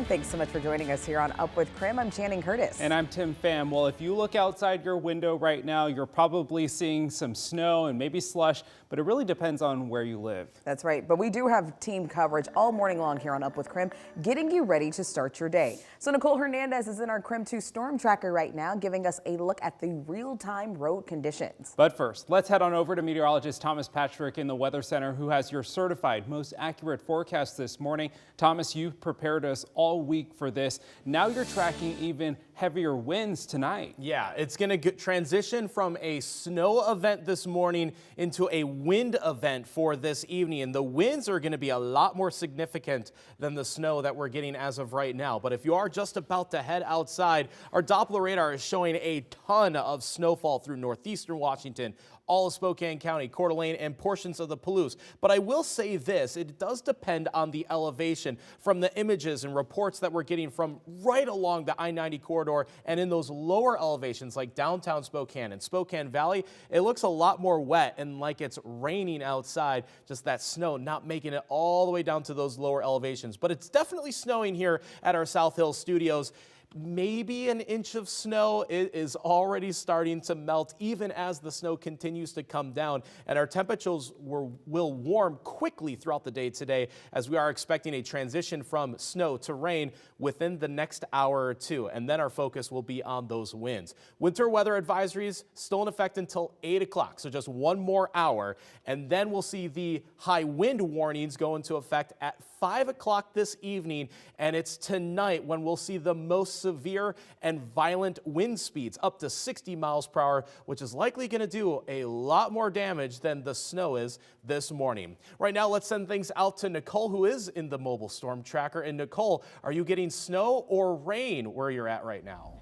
morning. Thanks so much for joining us here on Up with KREM. I'm Channing Curtis. And I'm Tim Pham. Well, if you look outside your window right now, you're probably seeing some snow and maybe slush, but it really depends on where you live. That's right. But we do have team coverage all morning long here on Up with KREM, getting you ready to start your day. So Nicole Hernandez is in our KREM 2 storm tracker right now, giving us a look at the real-time road conditions. But first, let's head on over to meteorologist Thomas Patrick in the Weather Center, who has your certified most accurate forecast this morning. Thomas, you prepared us all week for this. Now you're tracking even heavier winds tonight. Yeah, it's going to transition from a snow event this morning into a wind event for this evening. And the winds are going to be a lot more significant than the snow that we're getting as of right now. But if you are just about to head outside, our Doppler radar is showing a ton of snowfall through northeastern Washington, all of Spokane County, Coeur d'Alene, and portions of the Palouse. But I will say this, it does depend on the elevation from the images and reports that we're getting from right along the I-90 corridor and in those lower elevations like downtown Spokane and Spokane Valley. It looks a lot more wet and like it's raining outside, just that snow not making it all the way down to those lower elevations. But it's definitely snowing here at our South Hill studios. Maybe an inch of snow. It is already starting to melt even as the snow continues to come down, and our temperatures will warm quickly throughout the day today, as we are expecting a transition from snow to rain within the next hour or two, and then our focus will be on those winds. Winter weather advisories still in effect until 8 o'clock, so just one more hour, and then we'll see the high wind warnings go into effect at 5 o'clock this evening, and it's tonight when we'll see the most severe and violent wind speeds up to 60 miles per hour, which is likely going to do a lot more damage than the snow is this morning. Right now, let's send things out to Nicole, who is in the mobile storm tracker. And Nicole, are you getting snow or rain where you're at right now?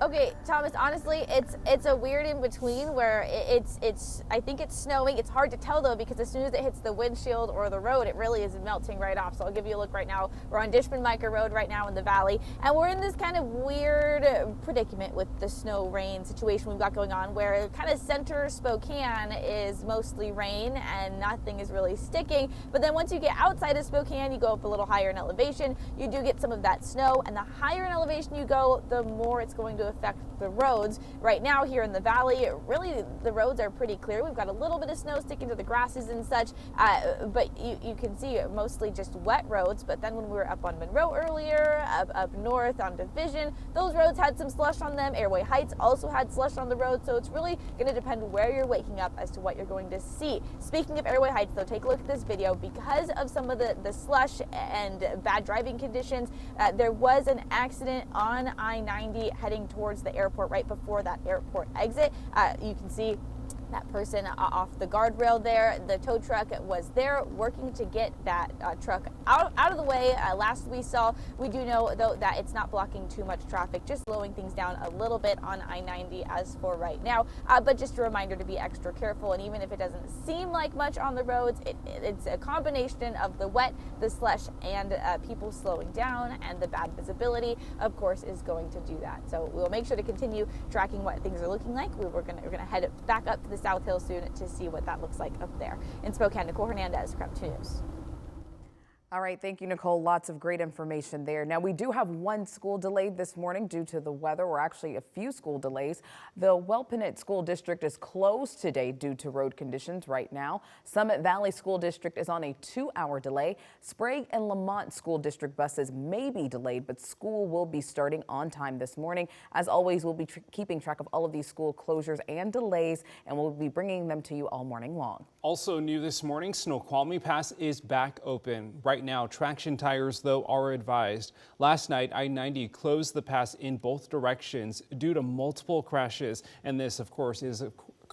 Okay, Thomas, honestly, it's a weird in between where I think it's snowing. It's hard to tell though, because as soon as it hits the windshield or the road, it really is melting right off. So I'll give you a look right now. We're on Dishman Micah Road right now in the valley, and we're in this kind of weird predicament with the snow rain situation we've got going on, where kind of center Spokane is mostly rain and nothing is really sticking. But then once you get outside of Spokane, you go up a little higher in elevation, you do get some of that snow, and the higher in elevation you go, the more it's going to affect the roads. Right now here in the valley, really the roads are pretty clear. We've got a little bit of snow sticking to the grasses and such, but you can see mostly just wet roads. But then when we were up on Monroe earlier, up north on Division, those roads had some slush on them. Airway Heights also had slush on the road, so it's really going to depend where you're waking up as to what you're going to see. Speaking of Airway Heights though, take a look at this video. Because of some of the slush and bad driving conditions, there was an accident on I-90 heading towards the airport right before that airport exit. You can see that person off the guardrail there. The tow truck was there working to get that truck out of the way. Last we saw, we do know though that it's not blocking too much traffic, just slowing things down a little bit on I-90 as for right now. But just a reminder to be extra careful, and even if it doesn't seem like much on the roads, it's a combination of the wet, the slush, and people slowing down, and the bad visibility, of course, is going to do that. So we'll make sure to continue tracking what things are looking like. We're gonna head back up to the South Hill soon to see what that looks like up there. In Spokane, Nicole Hernandez, KREM 2 News. All right, thank you, Nicole. Lots of great information there. Now, we do have one school delayed this morning due to the weather, or actually a few school delays. The Welpinit School District is closed today due to road conditions right now. Summit Valley School District is on a 2-hour delay. Sprague and Lamont School District buses may be delayed, but school will be starting on time this morning. As always, we'll be keeping track of all of these school closures and delays, and we'll be bringing them to you all morning long. Also new this morning, Snoqualmie Pass is back open. Right now, traction tires, though, are advised. Last night, I-90 closed the pass in both directions due to multiple crashes, and this, of course, is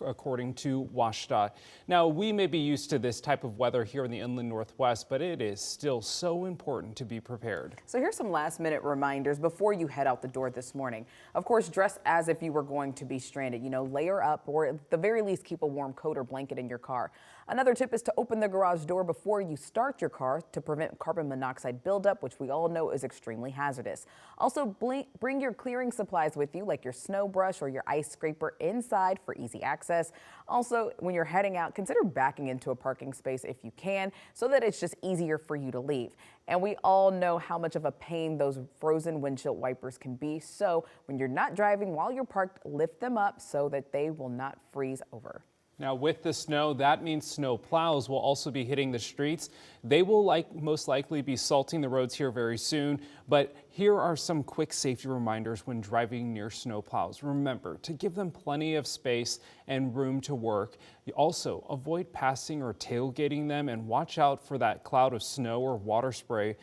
according to WashDOT. Now, we may be used to this type of weather here in the inland Northwest, but it is still so important to be prepared. So here's some last-minute reminders before you head out the door this morning. Of course, dress as if you were going to be stranded. You know, layer up, or at the very least keep a warm coat or blanket in your car. Another tip is to open the garage door before you start your car to prevent carbon monoxide buildup, which we all know is extremely hazardous. Also, bring your clearing supplies with you, like your snow brush or your ice scraper, inside for easy access. Also, when you're heading out, consider backing into a parking space if you can, so that it's just easier for you to leave. And we all know how much of a pain those frozen windshield wipers can be. So when you're not driving while you're parked, lift them up so that they will not freeze over. Now, with the snow, that means snow plows will also be hitting the streets. They will most likely be salting the roads here very soon. But here are some quick safety reminders when driving near snow plows. Remember to give them plenty of space and room to work. You also avoid passing or tailgating them, and watch out for that cloud of snow or water spray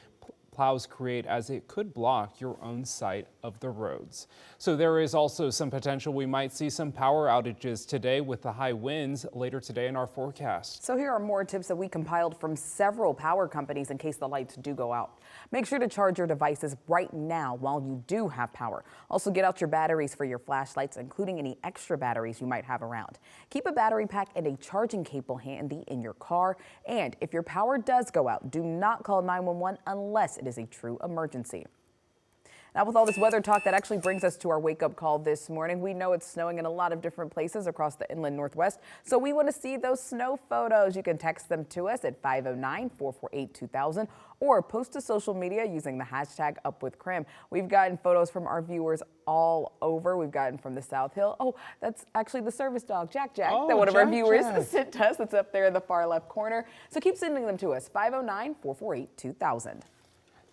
plows create, as it could block your own sight of the roads. So there is also some potential we might see some power outages today with the high winds later today in our forecast. So here are more tips that we compiled from several power companies in case the lights do go out. Make sure to charge your devices right now while you do have power. Also, get out your batteries for your flashlights, including any extra batteries you might have around. Keep a battery pack and a charging cable handy in your car. And if your power does go out, do not call 911 unless it is a true emergency. Now, with all this weather talk, that actually brings us to our wake-up call this morning. We know it's snowing in a lot of different places across the inland Northwest, so we want to see those snow photos. You can text them to us at 509-448-2000 or post to social media using the hashtag #UpWithKREM. We've gotten photos from our viewers all over. We've gotten from the South Hill. Oh, that's actually the service dog, Jack, Oh, that one of our Jack, viewers Jack. sent us. It's up there in the far left corner. So keep sending them to us, 509-448-2000.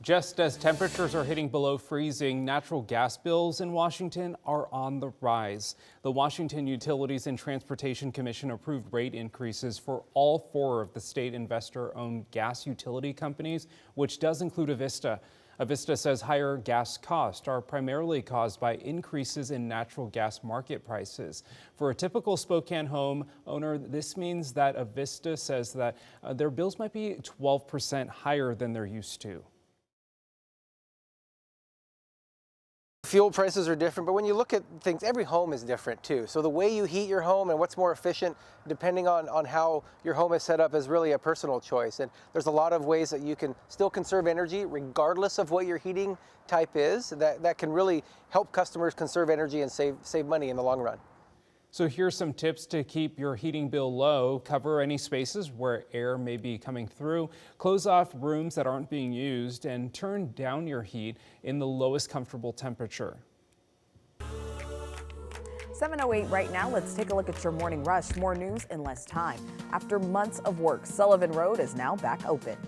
Just as temperatures are hitting below freezing, natural gas bills in Washington are on the rise. The Washington Utilities and Transportation Commission approved rate increases for all 4 of the state investor-owned gas utility companies, which does include Avista. Avista says higher gas costs are primarily caused by increases in natural gas market prices. For a typical Spokane home owner, this means that Avista says that their bills might be 12% higher than they're used to. Fuel prices are different, but when you look at things, every home is different too. So the way you heat your home and what's more efficient, depending on how your home is set up, is really a personal choice. And there's a lot of ways that you can still conserve energy regardless of what your heating type is. That can really help customers conserve energy and save money in the long run. So here's some tips to keep your heating bill low. Cover any spaces where air may be coming through. Close off rooms that aren't being used, and turn down your heat in the lowest comfortable temperature. 7:08 right now. Let's take a look at your morning rush. More news in less time. After months of work, Sullivan Road is now back open.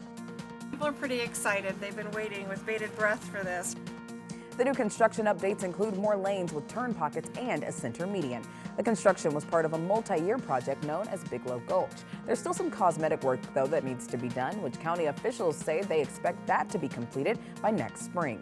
People are pretty excited. They've been waiting with bated breath for this. The new construction updates include more lanes with turn pockets and a center median. The construction was part of a multi-year project known as Bigelow Gulch. There's still some cosmetic work, though, that needs to be done, which county officials say they expect that to be completed by next spring.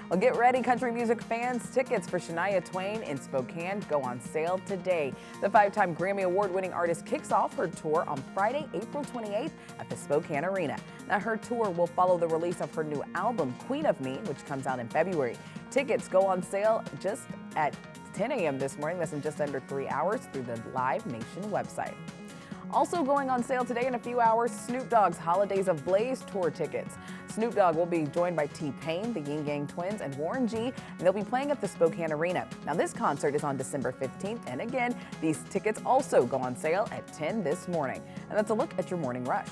Well, get ready, country music fans. Tickets for Shania Twain in Spokane go on sale today. The 5-time Grammy Award-winning artist kicks off her tour on Friday, April 28th at the Spokane Arena. Now, her tour will follow the release of her new album, Queen of Me, which comes out in February. Tickets go on sale just at 10 a.m. this morning. That's in just under 3 hours through the Live Nation website. Also going on sale today in a few hours, Snoop Dogg's Holidays of Blaze tour tickets. Snoop Dogg will be joined by T-Pain, the Yin Yang Twins, and Warren G, and they'll be playing at the Spokane Arena. Now, this concert is on December 15th, and again, these tickets also go on sale at 10 this morning. And that's a look at your morning rush.